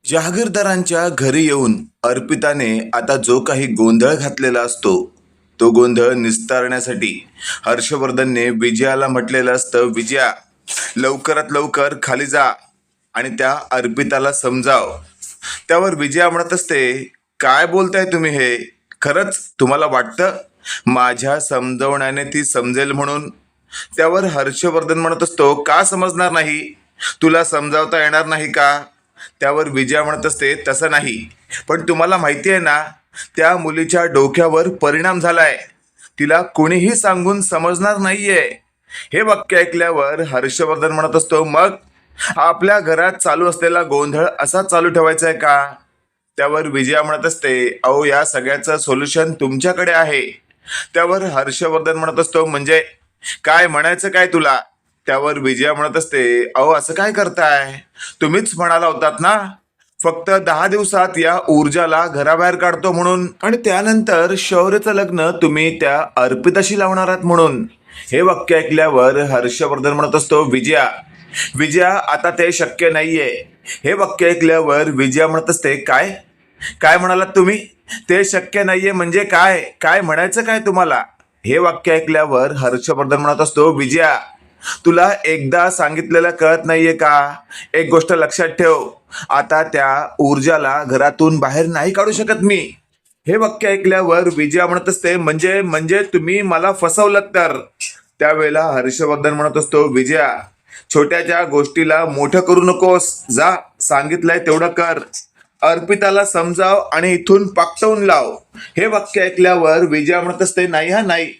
जहागीरदारांच्या घरी येऊन अर्पिताने आता जो काही गोंधळ घातलेला असतो तो गोंधळ निस्तारण्यासाठी हर्षवर्धनने विजयाला म्हटलेलं असतं, विजया लवकरात लवकर खाली जा आणि त्या अर्पिताला समजाव. त्यावर विजया म्हणत असते, काय बोलताय तुम्ही हे? खरंच तुम्हाला वाटतं माझ्या समजवण्याने ती समजेल म्हणून? त्यावर हर्षवर्धन म्हणत असतो, का समजणार नाही? तुला समजावता येणार नाही का? त्यावर विजया म्हणत असते, तसं नाही, पण तुम्हाला माहिती आहे ना त्या मुलीच्या डोक्यावर परिणाम झालाय. तिला कोणीही सांगून समजणार नाहीये. हे वाक्य ऐकल्यावर हर्षवर्धन म्हणत असतो, मग आपल्या घरात चालू असलेला गोंधळ असा चालू ठेवायचा आहे का? त्यावर विजया म्हणत असते, अहो या सगळ्याचं सोल्युशन तुमच्याकडे आहे. त्यावर हर्षवर्धन म्हणत असतो, म्हणजे काय म्हणायचं काय तुला? त्यावर विजया म्हणत असते, अहो असं काय करताय? तुम्हीच म्हणाला होतात ना फक्त 10 दिवसात या ऊर्जाला घराबाहेर काढतो म्हणून, आणि त्यानंतर शौर्यचं लग्न तुम्ही त्या अर्पिताशी लावणार आहात म्हणून. हे वाक्य ऐकल्यावर हर्षवर्धन म्हणत असतो, विजया विजया आता ते शक्य नाहीये. हे वाक्य ऐकल्यावर विजया म्हणत असते, काय काय म्हणालात तुम्ही? ते शक्य नाहीये म्हणजे काय? काय म्हणायचं काय तुम्हाला? हे वाक्य ऐकल्यावर हर्षवर्धन म्हणत असतो, विजया तुला एकदा सांगितलेलं कळत नाहीये का? एक गोष्ट लक्षात ठेव, आता त्या ऊर्जाला घरातून बाहेर नाही काढू शकत मी. हे वाक्य ऐकल्यावर विजया म्हणत असते, म्हणजे म्हणजे तुम्ही मला फसवलं तर? त्यावेळेला हर्षवर्धन म्हणत असतो, विजया छोट्याच्या गोष्टीला मोठं करू नकोस. जा सांगितलंय तेवढं कर. अर्पिताला समजाव आणि इथून पाठवून लाव. हे वाक्य ऐकल्यावर विजया म्हणत असते, नाही हा नाही,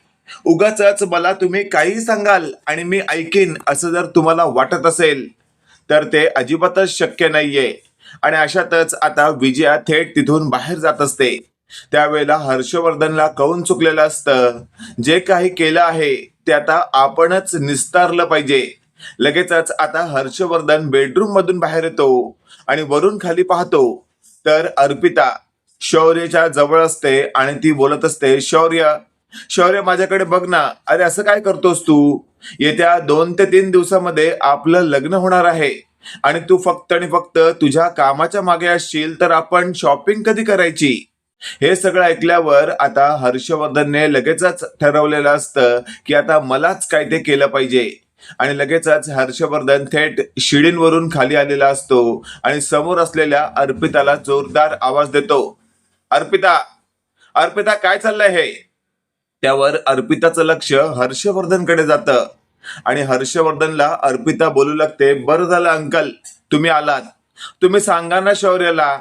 उगाच मला तुम्ही काहीही सांगाल आणि मी ऐकीन असं जर तुम्हाला वाटत असेल तर ते अजिबातच शक्य नाहीये. आणि अशातच आता विजया थेट तिथून बाहेर जात असते. त्यावेळेला हर्षवर्धनला कळून चुकलेलं असतं, जे काही केलं आहे ते आता आपणच निस्तारलं पाहिजे. लगेचच आता हर्षवर्धन बेडरूम मधून बाहेर येतो आणि वरून खाली पाहतो तर अर्पिता शौर्यच्या जवळ असते आणि ती बोलत असते, शौर्य शौर्य माझ्याकडे बघ ना. अरे असं काय करतोस तू? येत्या 2 ते 3 दिवसामध्ये आपलं लग्न होणार आहे आणि तू फक्त आणि फक्त तुझ्या कामाच्या मागे असशील तर आपण शॉपिंग कधी करायची? हे सगळं ऐकल्यावर आता हर्षवर्धनने लगेचच ठरवलेलं असतं की आता मलाच काय ते केलं पाहिजे. आणि लगेचच हर्षवर्धन थेट शिडींवरून खाली आलेला असतो आणि समोर असलेल्या अर्पिताला जोरदार आवाज देतो, अर्पिता अर्पिता काय चाललंय हे? त्यावर अर्पिताचं लक्ष हर्षवर्धनकडे जातं आणि हर्षवर्धनला अर्पिता बोलू लागते, बरं झालं अंकल तुम्ही आलात. तुम्ही सांगा ना शौर्यला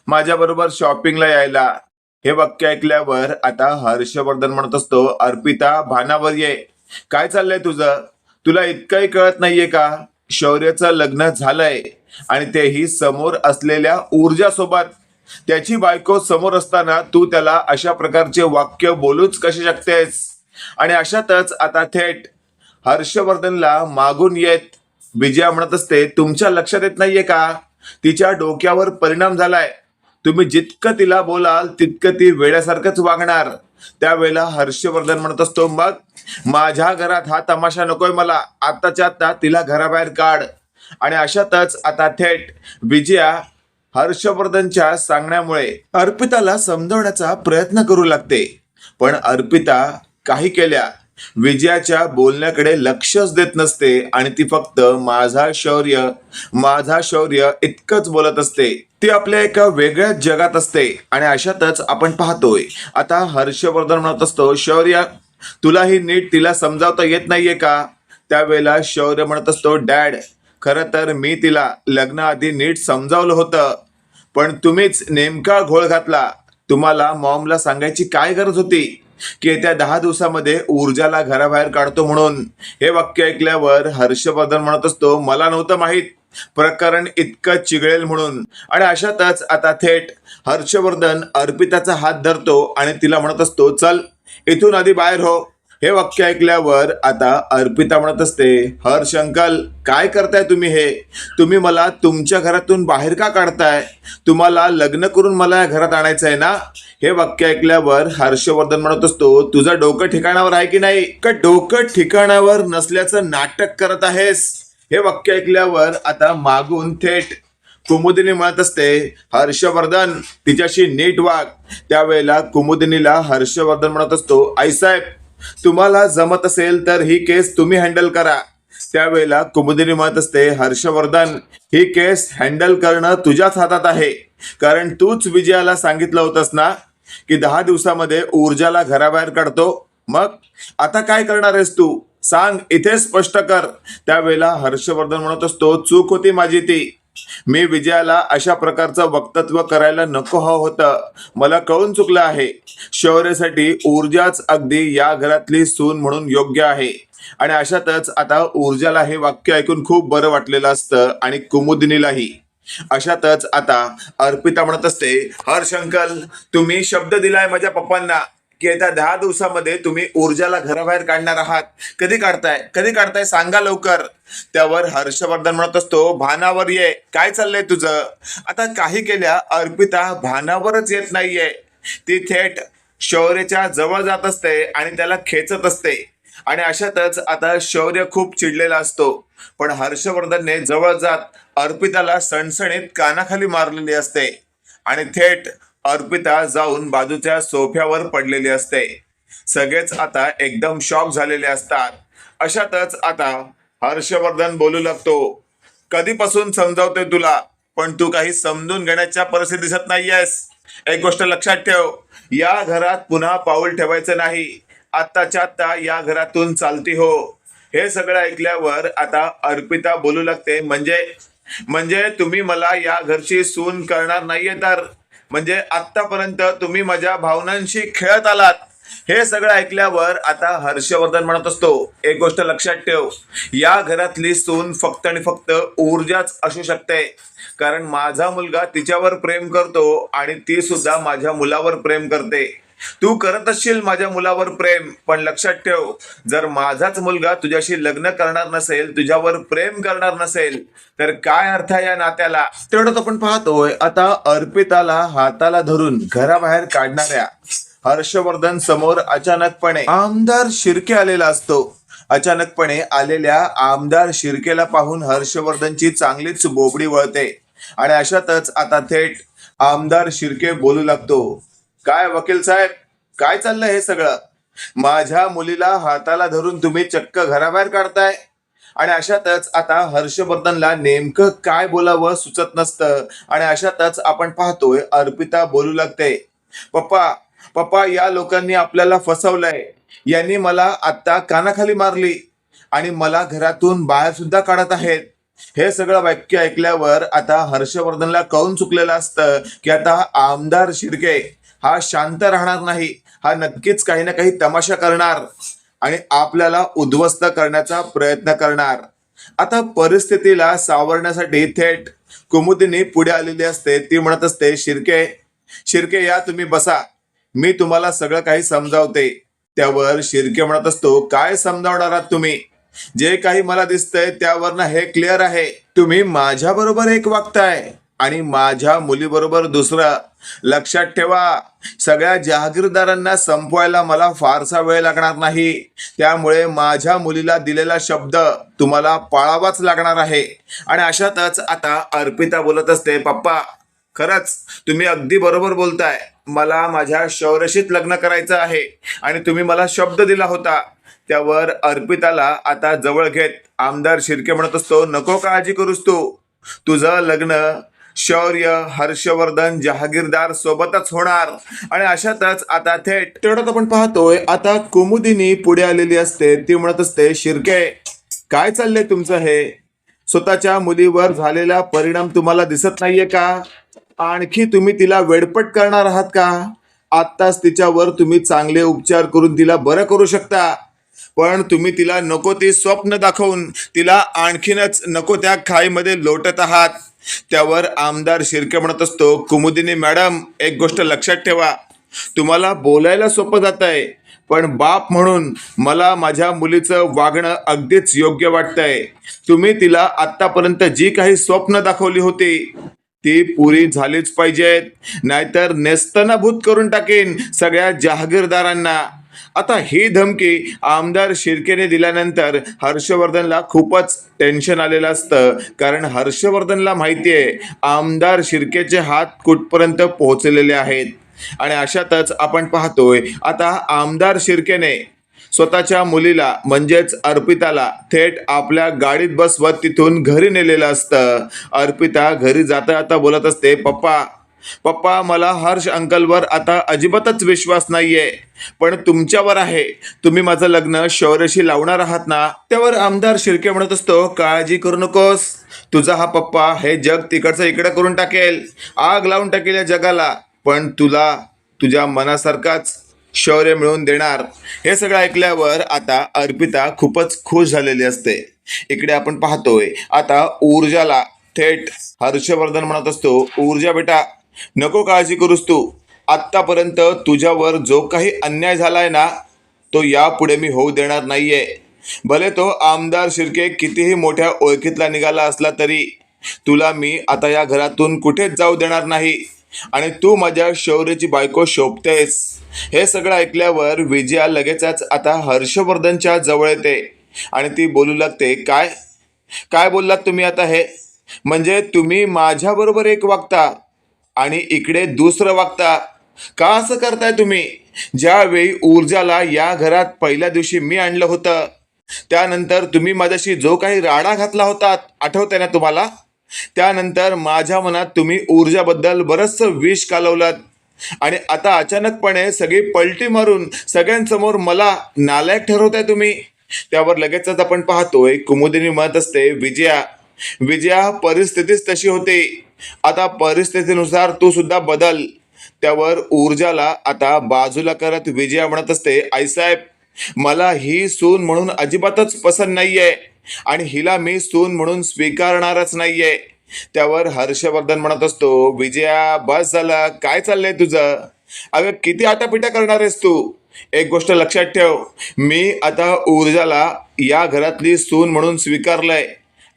माझ्या बरोबर शॉपिंगला यायला. हे वाक्य ऐकल्यावर आता हर्षवर्धन म्हणत असतो, अर्पिता भानावर ये. काय चाललंय तुझं? तुला इतकंही कळत नाहीये का? शौर्यचं लग्न झालंय आणि तेही समोर असलेल्या ऊर्जासोबत. त्याची बायको समोर असताना तू त्याला अशा प्रकारचे वाक्य बोलूच कसे शकतेस? आणि अशातच आता थेट हर्षवर्धनला मागून येत विजया म्हणत असते, तुमच्या लक्षात येत नाहीये का? तिच्या डोक्यावर परिणाम झालाय. तुम्ही जितकं तिला बोलाल तितकं ती वेड्यासारखंच वागणार. त्यावेळेला हर्षवर्धन म्हणत असतो, मग माझ्या घरात हा तमाशा नकोय मला. आताच्या आता तिला घराबाहेर काढ. आणि अशातच आता थेट विजया हर्षवर्धनच्या सांगण्यामुळे अर्पिताला समजवण्याचा प्रयत्न करू लागते. पण अर्पिता काही केल्या विजयाच्या बोलण्याकडे लक्षच देत नसते आणि ती फक्त माझा शौर्य इतकंच बोलत असते. ती आपल्या एका वेगळ्याच जगात असते. आणि अशातच आपण पाहतोय आता हर्षवर्धन म्हणत असतो, शौर्य तुलाही नीट तिला समजावता येत नाहीये का? त्यावेळेला शौर्य म्हणत असतो, डॅड खरं तर मी तिला लग्नाआधी नीट समजावलं होतं, पण तुम्हीच नेमका घोळ घातला. तुम्हाला मॉमला सांगायची काय गरज होती की येत्या 10 दिवसामध्ये ऊर्जाला घराबाहेर काढतो म्हणून? हे वाक्य ऐकल्यावर हर्षवर्धन म्हणत असतो, मला नव्हतं माहित प्रकरण इतकं चिघळेल म्हणून. आणि अशातच आता थेट हर्षवर्धन अर्पिताचा हात धरतो आणि तिला म्हणत असतो, चल इथून आधी बाहेर हो. हे वाक्य ऐकल्यावर आता अर्पिता म्हणत असते, हर्ष अंकल काय करताय तुम्ही? हे तुम्ही मला तुमच्या घरातून बाहेर का काढताय? तुम्हाला लग्न करून मला या घरात आणायचं आहे ना? हे वाक्य ऐकल्यावर हर्षवर्धन म्हणत असतो, तुझं डोकं ठिकाणावर आहे की नाही? का डोकं ठिकाणावर नसल्याचं नाटक करत आहेस? हे वाक्य ऐकल्यावर आता मागून थेट कुमुदिनी म्हणत असते, हर्षवर्धन तिच्याशी नीट वाग. त्यावेळेला कुमुदिनीला हर्षवर्धन म्हणत असतो, आईसाहेब तुम्हाला जमत असेल तर ही केस तुम्ही हँडल करा. त्यावेळेला कुमुदिनी म्हणत असते, हर्षवर्धन ही केस हँडल करणं तुझ्याच हातात आहे. कारण तूच विजयाला सांगितलं होतंस ना की 10 दिवसामध्ये ऊर्जाला घराबाहेर काढतो. मग आता काय करणार आहेस तू, सांग, इथे स्पष्ट कर. त्यावेळेला हर्षवर्धन म्हणत असतो, चूक होती माझी ती. मी विजयाला अशा प्रकारचं वक्तव्य करायला नको हवं होतं. मला कळून चुकलं आहे. शौर्यासाठी ऊर्जाच अगदी या घरातली सून म्हणून योग्य आहे. आणि अशातच आता ऊर्जाला हे वाक्य ऐकून खूप बरं वाटलेलं असतं आणि कुमुदिनीलाही. अशातच आता अर्पिता म्हणत असते, हर्ष अंकल तुम्ही शब्द दिलाय माझ्या पप्पांना की येत्या 10 दिवसामध्ये तुम्ही ऊर्जाला घराबाहेर काढणार आहात. कधी काढताय सांगा लवकर. त्यावर हर्षवर्धन म्हणत असतो, भानावर ये, काय चाललंय तुझं. आता काही केल्या अर्पिता भानावरच येत नाहीये. ती थेट शौर्याच्या जवळ जात असते आणि त्याला खेचत असते. आणि अशातच आता शौर्य खूप चिडलेला असतो. पण हर्षवर्धनने जवळ जात अर्पिताला सणसणीत कानाखाली मारलेली असते आणि थेट अर्पिता जाऊन बाजूच्या सोफ्यावर पडलेली असते. सगळेच आता एकदम शॉक झालेले असतात. अशातच आता हर्षवर्धन बोलू लागतो, कधीपासून समजावतोय तुला, पण तू काही समजून घेण्याच्या परिस्थितीत दिसत नाहीयेस. एक गोष्ट लक्षात ठेव, या घरात पुन्हा पाऊल ठेवायचं नाही. आत्ताच्या आत्ता या घरातून चालती हो. हे सगळं ऐकल्यावर आता अर्पिता बोलू लागते, म्हणजे तुम्ही मला या घरची सून करणार नाहीये तर, म्हणजे आतापर्यंत तुम्ही माझ्या भावनांशी खेळत आलात. हे सगळं ऐकल्यावर आता हर्षवर्धन म्हणत असतो, एक गोष्ट लक्षात ठेव, या घरातली सून फक्त आणि फक्त ऊर्जाच असू शकते. कारण माझा मुलगा तिच्यावर प्रेम करतो आणि ती सुद्धा माझ्या मुलावर प्रेम करते. तू करत असशील माझ्या मुलावर प्रेम, पण लक्षात ठेव, जर माझाच मुलगा तुझ्याशी लग्न करणार नसेल, तुझ्यावर प्रेम करणार नसेल, तर काय अर्थ आहे या नात्याला. तेवढंच आपण पाहतोय आता अर्पिताला हाताला धरून घराबाहेर काढणाऱ्या हर्षवर्धन समोर अचानकपणे आमदार शिर्के आलेला असतो. अचानकपणे आलेल्या आमदार शिर्केला पाहून हर्षवर्धनची चांगलीच बोबडी वळते. आणि अशातच आता थेट आमदार शिर्के बोलू लागतो, काय वकील साहेब, काय चाललंय हे सगळं. माझ्या मुलीला हाताला धरून तुम्ही चक्क घराबाहेर काढताय. आणि अशातच आता हर्षवर्धनला नेमकं काय बोलावं सुचत नसतं. आणि अशातच आपण पाहतोय अर्पिता बोलू लागते, पप्पा या लोकांनी आपल्याला फसवलंय. यांनी मला आत्ता कानाखाली मारली आणि मला घरातून बाहेर सुद्धा काढत आहेत. हे सगळं वाक्य ऐकल्यावर आता हर्षवर्धनला कळून चुकलेलं असतं की आता आमदार शिर्के हा शांत राहणार नाही. हा नक्कीच काही ना काही तमाशा करणार आणि आपल्याला उद्ध्वस्त करण्याचा प्रयत्न करणार. आता परिस्थितीला सावरण्यासाठी थेट कुमुदिनी पुढे आलेली असते. ती म्हणत असते, शिर्के या तुम्ही बसा, मी तुम्हाला सगळं काही समजावते. त्यावर शिर्के म्हणत असतो, काय समजावणार आहात तुम्ही. जे काही मला दिसतंय त्यावरनं हे क्लिअर आहे, तुम्ही माझ्या बरोबर एक वागताय आणि माझ्या मुलीबरोबर दुसरं. लक्षात ठेवा, सगळ्या जहागीरदारांना संपवायला मला फारसा वेळ लागणार नाही. त्यामुळे माझ्या मुलीला दिलेला शब्द तुम्हाला पाळावाच लागणार आहे. आणि अशातच आता अर्पिता बोलत असते, पप्पा खरंच तुम्ही अगदी बरोबर बोलताय. मला माझ्या शौर्यशीत लग्न करायचं आहे आणि तुम्ही मला शब्द दिला होता. त्यावर अर्पिताला आता जवळ घेत आमदार शिर्के म्हणत असतो, नको काळजी करूस तू, तुझं लग्न शौर्य हर्षवर्धन जहागीरदार सोबतच होणार. आणि अशातच आता थेट तेवढ्यात आपण पाहतोय आता कुमुदिनी पुढे आलेली असते. ती म्हणत असते, शिर्के काय चाललंय तुमचं हे. स्वतःच्या मुलीवर झालेला परिणाम तुम्हाला दिसत नाहीये का. आणखी तुम्ही तिला वेडपट करणार आहात का. आत्ताच तिच्यावर तुम्ही चांगले उपचार करून तिला बरं करू शकता, पण तुम्ही तिला नको ते स्वप्न दाखवून तिला आणखीनच नको त्या खाईमध्ये लोटत आहात. त्यावर आमदार शिर्के म्हणत असतो, कुमुदिनी मॅडम एक गोष्ट लक्षात ठेवा, तुम्हाला बोलायला सोपं जात आहे, पण बाप म्हणून मला माझ्या मुलीचं वागणं अगदीच योग्य वाटतंय. तुम्ही तिला आत्तापर्यंत जी काही स्वप्न दाखवली होती ती पुरी झालीच पाहिजेत, नाहीतर नेस्तनाभूत करून टाकेन सगळ्या जहागीरदारांना. आता ही धमकी आमदार शिर्केने दिल्यानंतर हर्षवर्धनला खूपच टेन्शन आलेलं असतं, कारण हर्षवर्धनला माहिती आहे आमदार शिर्केचे हात कुठपर्यंत पोहोचलेले आहेत. आणि अशातच आपण पाहतोय आता आमदार शिर्केने स्वतःच्या मुलीला म्हणजेच अर्पिताला थेट आपल्या गाडीत बसवत तिथून घरी नेलेलं असतं. अर्पिता घरी जाता जाता बोलत असते, पप्पा पप्पा मला हर्ष अंकलवर आता अजिबातच विश्वास नाहीये, पण तुमच्यावर आहे. तुम्ही माझं लग्न शौर्यशी लावणार आहात ना? त्यावर आमदार शिर्के म्हणत असतो, काळजी करू नकोस, तुझा हा पप्पा हे जग तिकडचं इकडं करून टाकेल, आग लावून टाकेल या जगाला, पण तुला तुझ्या मनासारखाच शौर्य मिळवून देणार. हे सगळं ऐकल्यावर आता अर्पिता खूपच खुश झालेली असते. इकडे आपण पाहतोय आता ऊर्जाला थेट हर्षवर्धन म्हणत असतो, ऊर्जा बेटा नको काळजी करूस तू, आत्तापर्यंत तुझ्यावर जो काही अन्याय झालाय ना तो यापुढे मी होऊ देणार नाहीये. भले तो आमदार शिर्के कितीही मोठ्या ओळखीतला निघाला असला तरी तुला मी आता या घरातून कुठेच जाऊ देणार नाही, आणि तू माझ्या शौर्याची बायको शोभतेस. हे सगळं ऐकल्यावर विजया लगेचच आता हर्षवर्धनच्या जवळ येते आणि ती बोलू लागते, काय काय बोललात तुम्ही आता? हे म्हणजे तुम्ही माझ्याबरोबर एक वागता आणि इकडे दुसरं वागता? का असं करताय तुम्ही? ज्यावेळी ऊर्जाला या घरात पहिल्या दिवशी मी आणलं होतं, त्यानंतर तुम्ही माझ्याशी जो काही राडा घातला होता आठवतंय ना तुम्हाला? त्यानंतर माझ्या मनात तुम्ही ऊर्जाबद्दल बरंचसं विष कालवलात आणि आता अचानकपणे सगळी पलटी मारून सगळ्यांसमोर मला नालायक ठरवताय तुम्ही. त्यावर लगेचच आपण पाहतोय कुमुदिनी म्हणत असते, विजया विजया परिस्थितीच तशी होती, आता परिस्थितीनुसार तू सुद्धा बदल. त्यावर ऊर्जाला आता बाजूला करत विजया म्हणत असते, आईसाहेब मला ही सून म्हणून अजिबातच पसंत नाहीये आणि हिला मी सून म्हणून स्वीकारणारच नाहीये. त्यावर हर्षवर्धन म्हणत असतो, विजया बस झालं, काय चाललंय तुझं? अगं किती आटापिटा करणार आहेस तू? एक गोष्ट लक्षात ठेव, मी आता ऊर्जाला या घरातली सून म्हणून स्वीकारलंय,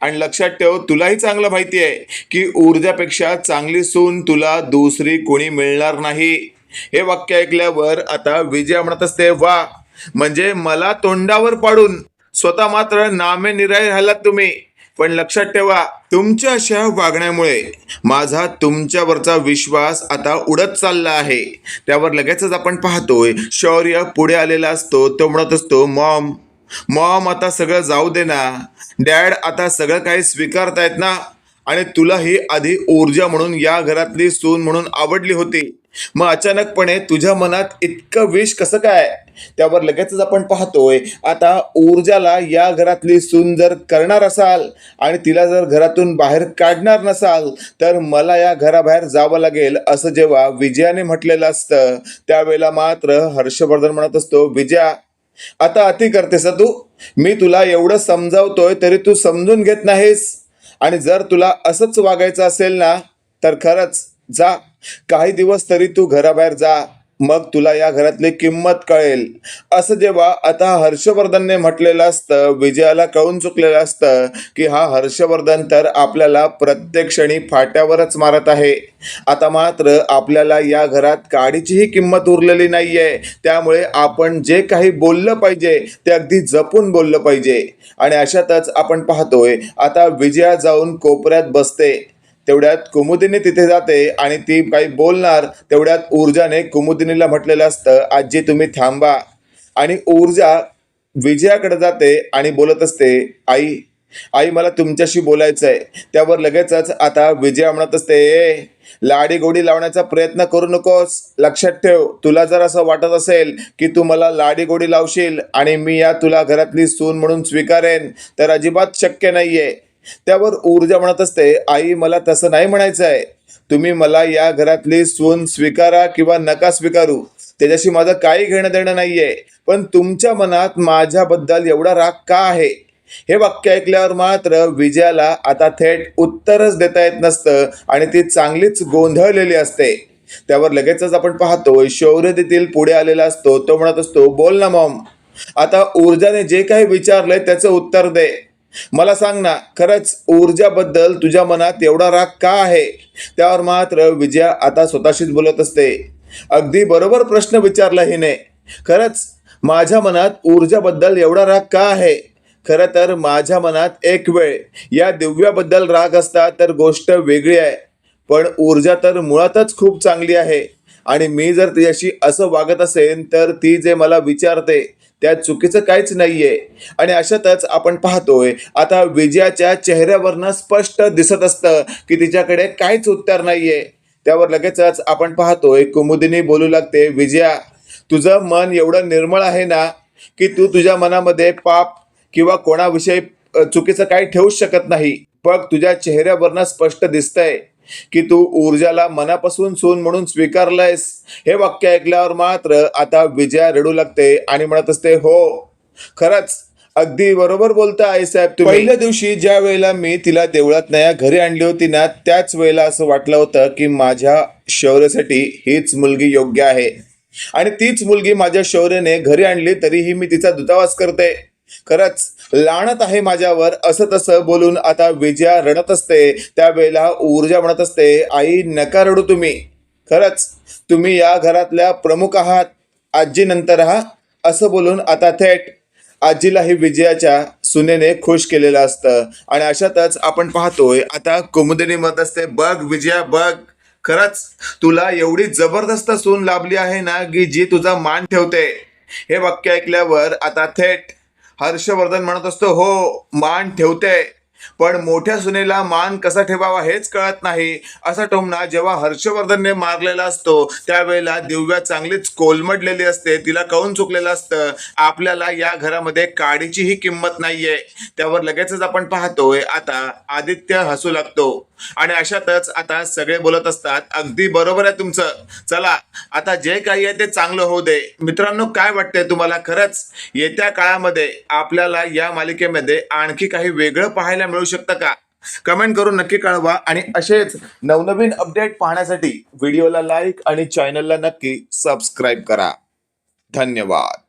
आणि लक्षात ठेव तुलाही चांगलं माहिती आहे की ऊर्जापेक्षा चांगली सून तुला दुसरी कोणी मिळणार नाही. हे वाक्य ऐकल्यावर आता विजया म्हणत असते, वा, म्हणजे मला तोंडावर पाडून स्वतः मात्र नामे निराळे राहिलात तुम्ही. पण लक्षात ठेवा, तुमच्या अशा वागण्यामुळे माझा तुमच्यावरचा विश्वास आता उडत चालला आहे. त्यावर लगेचच आपण पाहतोय शौर्य पुढे आलेला असतो. तो म्हणत असतो, मॉम मॉम आता सगळं जाऊ दे ना. डॅड आता सगळं काही स्वीकारतायत ना, आणि तुला ही आधी ऊर्जा म्हणून या घरातली सून म्हणून आवडली होती, मग अचानकपणे तुझ्या मनात इतकं विष कसं काय? त्यावर लगेचच आपण पाहतोय आता ऊर्जाला या घरातली सून जर करणार असाल आणि तिला जर घरातून बाहेर काढणार नसाल तर मला या घराबाहेर जावं लागेल, असं जेव्हा विजयाने म्हटलेलं असतं त्यावेळेला मात्र हर्षवर्धन म्हणत असतो, विजया आता अति करतेस तू. मी तुला एवढं समजावतोय तरी तू समजून घेत नाहीस, आणि जर तुला असंच वागायचं असेल ना तर खरंच जा, काही दिवस तरी तू घराबाहेर जा, मग तुला या घरातली किंमत कळेल. असं जेव्हा आता हर्षवर्धनने म्हटलेलं असतं, विजयाला कळून चुकलेलं असतं की हा हर्षवर्धन तर आपल्याला प्रत्येक क्षणी फाट्यावरच मारत आहे. आता मात्र आपल्याला या घरात काडीचीही किंमत उरलेली नाहीये, त्यामुळे आपण जे काही बोललं पाहिजे ते अगदी जपून बोललं पाहिजे. आणि अशातच आपण पाहतोय आता विजया जाऊन कोपऱ्यात बसते. तेवढ्यात कुमुदिनी तिथे जाते आणि ती काही बोलणार, तेवढ्यात ऊर्जाने कुमुदिनीला म्हटलेलं असतं, आजी तुम्ही थांबा. आणि ऊर्जा विजयाकडे जाते आणि बोलत असते, आई आई मला तुमच्याशी बोलायचं आहे. त्यावर लगेचच आता विजया म्हणत असते, लाडी गोडी लावण्याचा प्रयत्न करू नकोस. लक्षात ठेव, तुला जर असं वाटत असेल की तू मला लाडी गोडी लावशील आणि मी या तुला घरातली सून म्हणून स्वीकारेन तर अजिबात शक्य नाहीये. त्यावर ऊर्जा म्हणत असते, आई मला तसं नाही म्हणायचं आहे. तुम्ही मला या घरातली सून स्वीकारा किंवा नका स्वीकारू, त्याच्याशी माझं काही घेणं देणं नाहीये, पण तुमच्या मनात माझ्याबद्दल एवढा राग का आहे? हे वाक्य ऐकल्यावर मात्र विजयाला आता थेट उत्तरच देता येत नसतं आणि ती चांगलीच गोंधळलेली असते. त्यावर लगेचच आपण पाहतो शौर्य देखील पुढे आलेला असतो. तो म्हणत असतो, बोल ना मॉम, आता ऊर्जाने जे काही विचारलंय त्याचं उत्तर दे. मला सांग ना, खरंच ऊर्जाबद्दल तुझ्या मनात एवढा राग का आहे? त्यावर मात्र विजया आता स्वतःशीच बोलत असते, अगदी बरोबर प्रश्न विचारला हिने. खरंच माझ्या मनात ऊर्जाबद्दल एवढा राग का आहे? खरं तर माझ्या मनात एक वेळ या दिव्याबद्दल राग असता तर गोष्ट वेगळी आहे. पण ऊर्जा तर मुळातच खूप चांगली आहे आणि मी जर तिच्याशी असं वागत असेन तर ती जे मला विचारते त्यात चुकीचं काहीच नाहीये. आणि अशातच आपण पाहतोय आता विजयाच्या चेहऱ्यावरनं स्पष्ट दिसत असतं की तिच्याकडे काहीच उत्तर नाहीये. त्यावर लगेचच आपण पाहतोय कुमुदिनी बोलू लागते, विजया, तुझं मन एवढं निर्मळ आहे ना की तू तुझ्या मनामध्ये पाप किंवा कोणाविषयी चुकीचं काही ठेवूच शकत नाही. बघ तुझ्या चेहऱ्यावरनं स्पष्ट दिसतंय की तू ऊर्जाला मनापासून सून म्हणून स्वीकारलंयस. हे वाक्य ऐकल्यावर मात्र आता विजया रडू लागते आणि म्हणत असते, हो, खरंच अगदी बरोबर बोलता आईसाहेब तुम्ही. पहिल्या दिवशी ज्या वेळेला मी तिला देवळात नया घरी आणली होती ना त्याच वेळेला असं वाटलं होतं की माझ्या शौर्यासाठी हीच मुलगी योग्य आहे आणि तीच मुलगी माझ्या शौर्याने घरी आणली तरीही मी तिचा दूतावास करते. खरंच लाणत आहे माझ्यावर. असं तसं बोलून आता विजया रडत असते. त्यावेळेला ऊर्जा म्हणत असते, आई नका रडू तुम्ही, खरंच तुम्ही या घरातल्या प्रमुख आहात, आजी नंतर हा. असं बोलून आता थेट आजीलाही विजयाच्या सुनेने खुश केलेलं असतं. आणि अशातच आपण पाहतोय आता कुमुदिनी म्हणत असते, बघ विजया बघ, खरंच तुला एवढी जबरदस्त सून लाभली आहे ना की जी तुझा मान ठेवते. हे वाक्य ऐकल्यावर आता थेट हर्षवर्धन म्हणत असतो, हो मान ठेवते, पण मोठ्या सुनेला मान कसा ठेवावा हेच कळत नाही. असा टोमणा जेव्हा हर्षवर्धनने मारलेला असतो त्यावेळेला दिव्या चांगलीच कोलमडलेली असते. तिला कळून चुकलेलं असतं आपल्याला या घरामध्ये काडीचीही किंमत नाहीये. त्यावर लगेचच आपण पाहतोय आता आदित्य हसू लागतो आणि अशातच आता सगळे बोलत असतात, अगदी बरोबर आहे तुमचं, चला आता जे काही आहे ते चांगलं होऊ दे. मित्रांनो, काय वाटतंय तुम्हाला? खरंच येत्या काळामध्ये आपल्याला या मालिकेमध्ये आणखी काही वेगळं पाहायला मिळू शकतं का? कमेंट करून नक्की कळवा आणि असेच नवनवीन अपडेट पाहण्यासाठी व्हिडिओला लाईक आणि चॅनलला नक्की सबस्क्राईब करा. धन्यवाद.